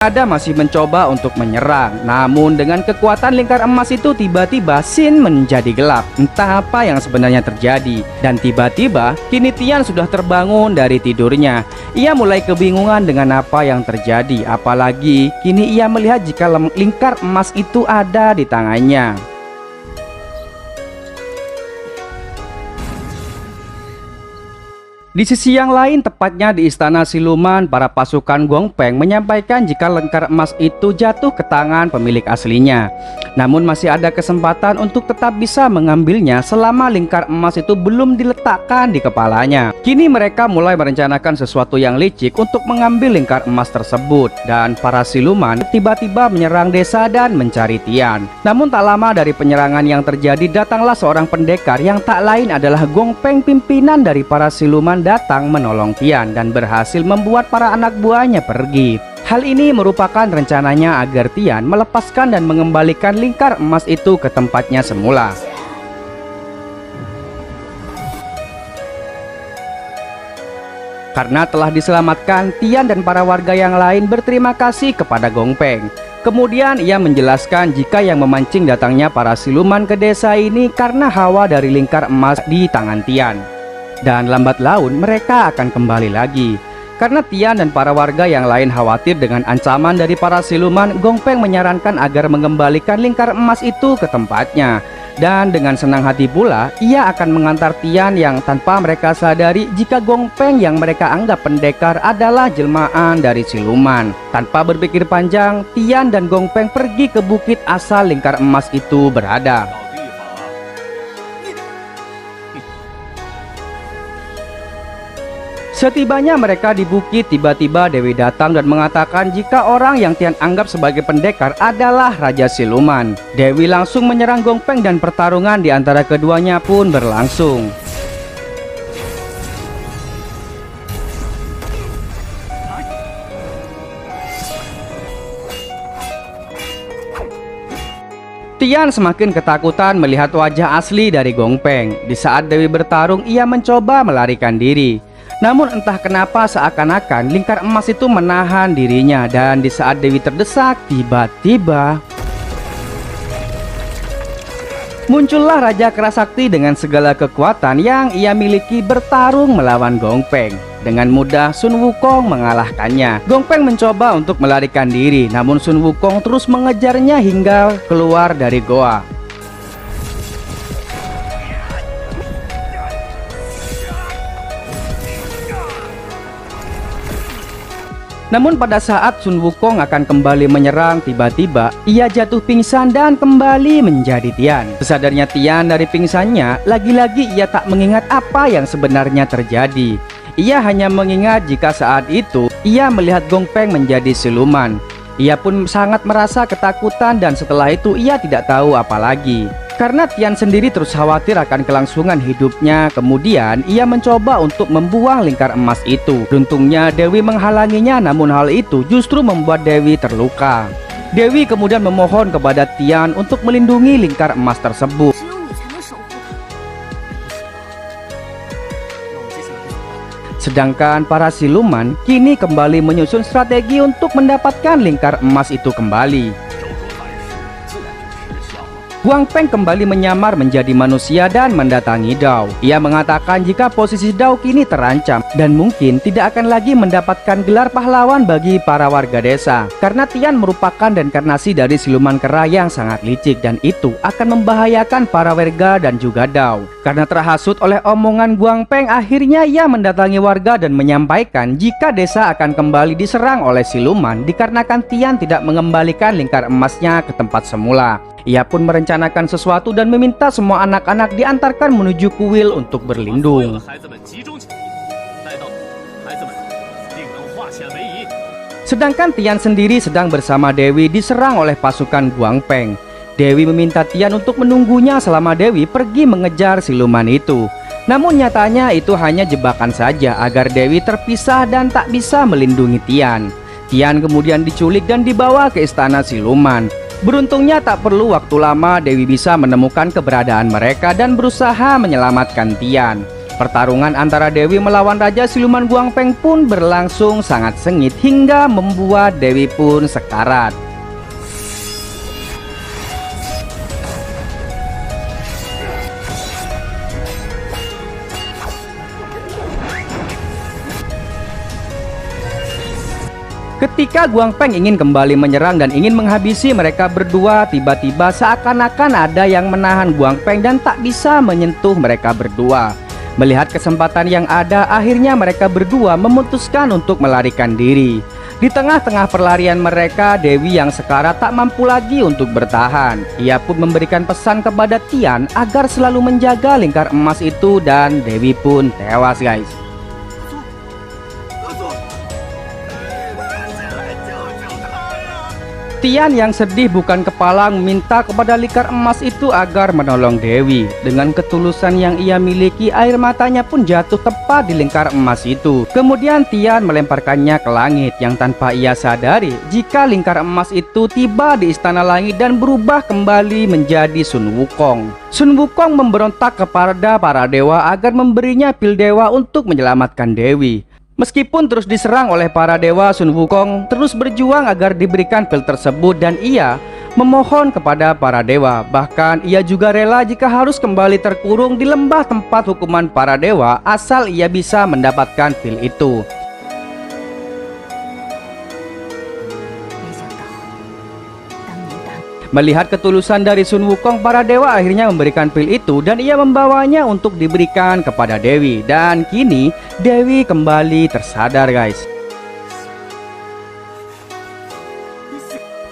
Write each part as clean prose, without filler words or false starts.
Ada masih mencoba untuk menyerang, namun dengan kekuatan lingkar emas itu tiba-tiba scene menjadi gelap. Entah apa yang sebenarnya terjadi, dan tiba-tiba kini Tian sudah terbangun dari tidurnya. Ia mulai kebingungan dengan apa yang terjadi, apalagi kini ia melihat jika lingkar emas itu ada di tangannya. Di sisi yang lain, tepatnya di istana siluman, para pasukan Gong Peng menyampaikan jika lingkar emas itu jatuh ke tangan pemilik aslinya. Namun masih ada kesempatan untuk tetap bisa mengambilnya selama lingkar emas itu belum diletakkan di kepalanya. Kini mereka mulai merencanakan sesuatu yang licik untuk mengambil lingkar emas tersebut. Dan para siluman tiba-tiba menyerang desa dan mencari Tian. Namun tak lama dari penyerangan yang terjadi, datanglah seorang pendekar yang tak lain adalah Gong Peng, pimpinan dari para siluman, datang menolong Tian dan berhasil membuat para anak buahnya pergi. Hal ini merupakan rencananya agar Tian melepaskan dan mengembalikan lingkar emas itu ke tempatnya semula. Karena telah diselamatkan, Tian dan para warga yang lain berterima kasih kepada Gong Peng. Kemudian ia menjelaskan jika yang memancing datangnya para siluman ke desa ini karena hawa dari lingkar emas di tangan Tian. Dan lambat laun mereka akan kembali lagi. Karena Tian dan para warga yang lain khawatir dengan ancaman dari para siluman, Gong Peng menyarankan agar mengembalikan lingkar emas itu ke tempatnya. Dan dengan senang hati pula, ia akan mengantar Tian yang tanpa mereka sadari jika Gong Peng yang mereka anggap pendekar adalah jelmaan dari siluman. Tanpa berpikir panjang, Tian dan Gong Peng pergi ke bukit asal lingkar emas itu berada. Setibanya mereka di bukit, tiba-tiba Dewi datang dan mengatakan jika orang yang Tian anggap sebagai pendekar adalah Raja Siluman. Dewi langsung menyerang Gong Peng dan pertarungan di antara keduanya pun berlangsung. Tian semakin ketakutan melihat wajah asli dari Gong Peng. Di saat Dewi bertarung, ia mencoba melarikan diri. Namun entah kenapa seakan-akan lingkar emas itu menahan dirinya. Dan di saat Dewi terdesak, tiba-tiba muncullah Raja Kerasakti dengan segala kekuatan yang ia miliki bertarung melawan Gong Peng. Dengan mudah Sun Wukong mengalahkannya. Gong Peng mencoba untuk melarikan diri, namun Sun Wukong terus mengejarnya hingga keluar dari goa. Namun pada saat Sun Wukong akan kembali menyerang, tiba-tiba ia jatuh pingsan dan kembali menjadi Tian. Sesadarnya Tian dari pingsannya, lagi-lagi ia tak mengingat apa yang sebenarnya terjadi. Ia hanya mengingat jika saat itu ia melihat Gong Peng menjadi siluman. Ia pun sangat merasa ketakutan dan setelah itu ia tidak tahu apa lagi. Karena Tian sendiri terus khawatir akan kelangsungan hidupnya, kemudian ia mencoba untuk membuang lingkar emas itu. Beruntungnya Dewi menghalanginya, namun hal itu justru membuat Dewi terluka. Dewi kemudian memohon kepada Tian untuk melindungi lingkar emas tersebut. Sedangkan para siluman kini kembali menyusun strategi untuk mendapatkan lingkar emas itu kembali. Guang Peng kembali menyamar menjadi manusia dan mendatangi Dao. Ia mengatakan jika posisi Dao kini terancam dan mungkin tidak akan lagi mendapatkan gelar pahlawan bagi para warga desa. Karena Tian merupakan reinkarnasi dari siluman kera yang sangat licik dan itu akan membahayakan para warga dan juga Dao. Karena terhasut oleh omongan Guang Peng, akhirnya ia mendatangi warga dan menyampaikan jika desa akan kembali diserang oleh siluman dikarenakan Tian tidak mengembalikan lingkar emasnya ke tempat semula. Ia pun merencanakan sesuatu dan meminta semua anak-anak diantarkan menuju kuil untuk berlindung. Sedangkan Tian sendiri sedang bersama Dewi diserang oleh pasukan Guang Peng. Dewi meminta Tian untuk menunggunya selama Dewi pergi mengejar siluman itu. Namun nyatanya itu hanya jebakan saja agar Dewi terpisah dan tak bisa melindungi Tian. Tian kemudian diculik dan dibawa ke istana siluman. Beruntungnya tak perlu waktu lama Dewi bisa menemukan keberadaan mereka dan berusaha menyelamatkan Tian. Pertarungan antara Dewi melawan Raja Siluman Guangpeng pun berlangsung sangat sengit hingga membuat Dewi pun sekarat. Ketika Guangpeng ingin kembali menyerang dan ingin menghabisi mereka berdua, tiba-tiba seakan-akan ada yang menahan Guangpeng dan tak bisa menyentuh mereka berdua. Melihat kesempatan yang ada, akhirnya mereka berdua memutuskan untuk melarikan diri. Di tengah-tengah perlarian mereka, Dewi yang sekarat tak mampu lagi untuk bertahan. Ia pun memberikan pesan kepada Tian agar selalu menjaga lingkar emas itu dan Dewi pun tewas, guys. Tian yang sedih bukan kepala meminta kepada lingkar emas itu agar menolong Dewi. Dengan ketulusan yang ia miliki, air matanya pun jatuh tepat di lingkar emas itu. Kemudian Tian melemparkannya ke langit yang tanpa ia sadari jika lingkar emas itu tiba di istana langit dan berubah kembali menjadi Sun Wukong. Sun Wukong memberontak kepada para dewa agar memberinya pil dewa untuk menyelamatkan Dewi. Meskipun terus diserang oleh para dewa, Sun Wukong terus berjuang agar diberikan pil tersebut dan ia memohon kepada para dewa. Bahkan ia juga rela jika harus kembali terkurung di lembah tempat hukuman para dewa asal ia bisa mendapatkan pil itu. Melihat ketulusan dari Sun Wukong, para dewa akhirnya memberikan pil itu dan ia membawanya untuk diberikan kepada Dewi. Dan kini Dewi kembali tersadar, guys.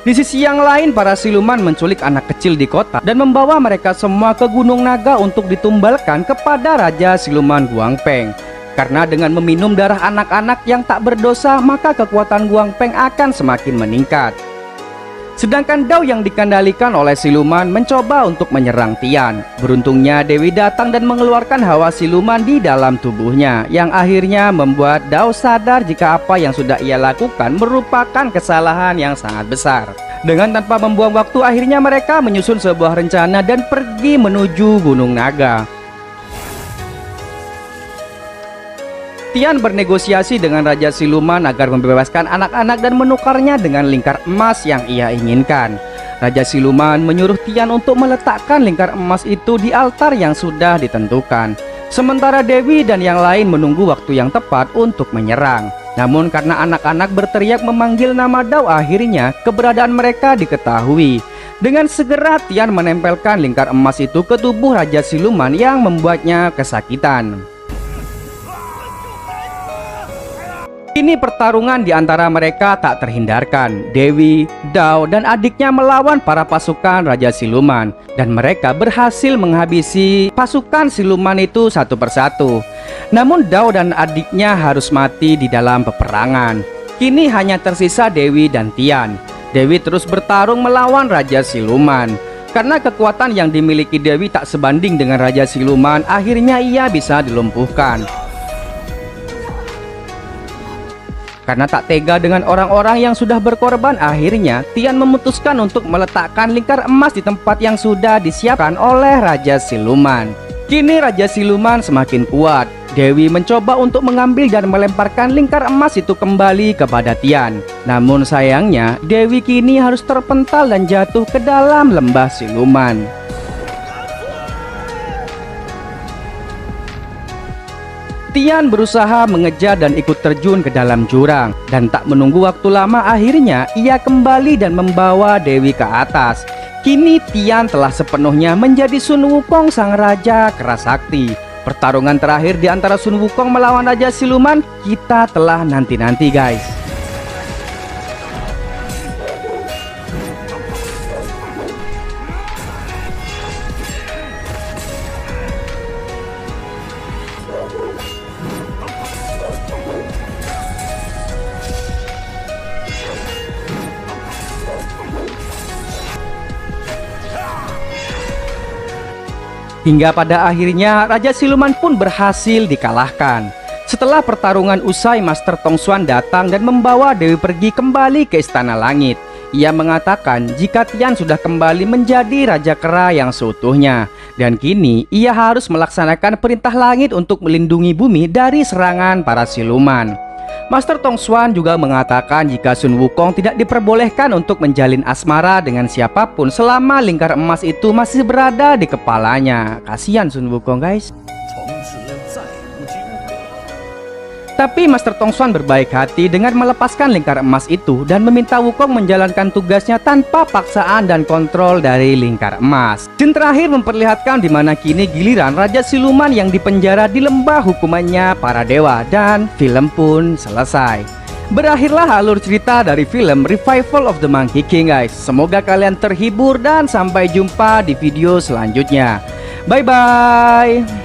Di sisi yang lain, para siluman menculik anak kecil di kota dan membawa mereka semua ke Gunung Naga untuk ditumbalkan kepada Raja Siluman Guangpeng. Karena dengan meminum darah anak-anak yang tak berdosa, maka kekuatan Guangpeng akan semakin meningkat. Sedangkan Dao yang dikendalikan oleh siluman mencoba untuk menyerang Tian. Beruntungnya Dewi datang dan mengeluarkan hawa siluman di dalam tubuhnya, yang akhirnya membuat Dao sadar jika apa yang sudah ia lakukan merupakan kesalahan yang sangat besar. Dengan tanpa membuang waktu, akhirnya mereka menyusun sebuah rencana dan pergi menuju Gunung Naga. Tian bernegosiasi dengan Raja Siluman agar membebaskan anak-anak dan menukarnya dengan lingkar emas yang ia inginkan. Raja Siluman menyuruh Tian untuk meletakkan lingkar emas itu di altar yang sudah ditentukan. Sementara Dewi dan yang lain menunggu waktu yang tepat untuk menyerang. Namun karena anak-anak berteriak memanggil nama Dao, akhirnya keberadaan mereka diketahui. Dengan segera Tian menempelkan lingkar emas itu ke tubuh Raja Siluman yang membuatnya kesakitan. Kini pertarungan di antara mereka tak terhindarkan. Dewi, Dao, dan adiknya melawan para pasukan Raja Siluman. Dan mereka berhasil menghabisi pasukan siluman itu satu persatu. Namun Dao dan adiknya harus mati di dalam peperangan. Kini hanya tersisa Dewi dan Tian. Dewi terus bertarung melawan Raja Siluman. Karena kekuatan yang dimiliki Dewi tak sebanding dengan Raja Siluman, akhirnya ia bisa dilumpuhkan. Karena tak tega dengan orang-orang yang sudah berkorban, akhirnya Tian memutuskan untuk meletakkan lingkar emas di tempat yang sudah disiapkan oleh Raja Siluman. Kini Raja Siluman semakin kuat. Dewi mencoba untuk mengambil dan melemparkan lingkar emas itu kembali kepada Tian. Namun sayangnya, Dewi kini harus terpental dan jatuh ke dalam lembah siluman. Tian berusaha mengejar dan ikut terjun ke dalam jurang. Dan tak menunggu waktu lama, akhirnya ia kembali dan membawa Dewi ke atas. Kini Tian telah sepenuhnya menjadi Sun Wukong, sang raja keras sakti. Pertarungan terakhir di antara Sun Wukong melawan Raja Siluman kita telah nanti-nanti, guys. Hingga pada akhirnya Raja Siluman pun berhasil dikalahkan. Setelah pertarungan usai, Master Tong Xuan datang dan membawa Dewi pergi kembali ke Istana Langit. Ia mengatakan jika Tian sudah kembali menjadi Raja Kera yang seutuhnya, dan kini ia harus melaksanakan perintah langit untuk melindungi bumi dari serangan para siluman. Master Tong Xuan juga mengatakan jika Sun Wukong tidak diperbolehkan untuk menjalin asmara dengan siapapun selama lingkar emas itu masih berada di kepalanya. Kasihan Sun Wukong, guys. Tapi Master Tong Xuan berbaik hati dengan melepaskan lingkar emas itu dan meminta Wukong menjalankan tugasnya tanpa paksaan dan kontrol dari lingkar emas. Scene terakhir memperlihatkan di mana kini giliran Raja Siluman yang dipenjara di lembah hukumannya para dewa, dan film pun selesai. Berakhirlah alur cerita dari film Revival of the Monkey King, guys. Semoga kalian terhibur dan sampai jumpa di video selanjutnya. Bye bye.